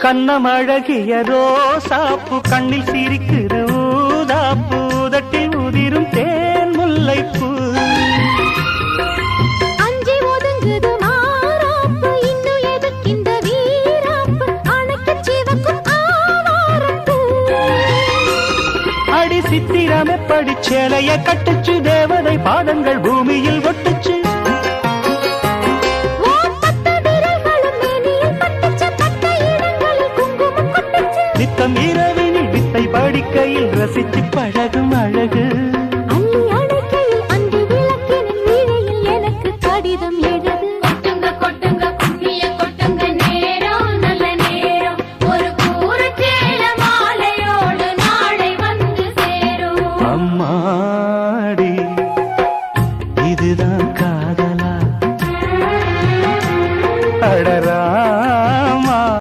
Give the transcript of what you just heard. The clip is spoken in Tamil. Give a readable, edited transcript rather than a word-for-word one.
கண்ணமழகிய ரோசாப்பு கண்ணில் சிரிக்குது ஊதாப்பு உதட்டில் உதிரும் தேன் முல்லைப்பூ அஞ்சி ஒதுங்குது மாறாப்பு இன்னும் எதுக்கிந்த வீராப்பு அணைக்கு சிவக்கும் ஆவாரப்பூ அடி சித்திரமே படிச்சேலைய கட்டுச்சு தேவதை பாதங்கள் பூமியில் ஒட்டுச்சு நித்தம் இரவினில் வித்தை படிக்கையில் ரசித்து பழகும்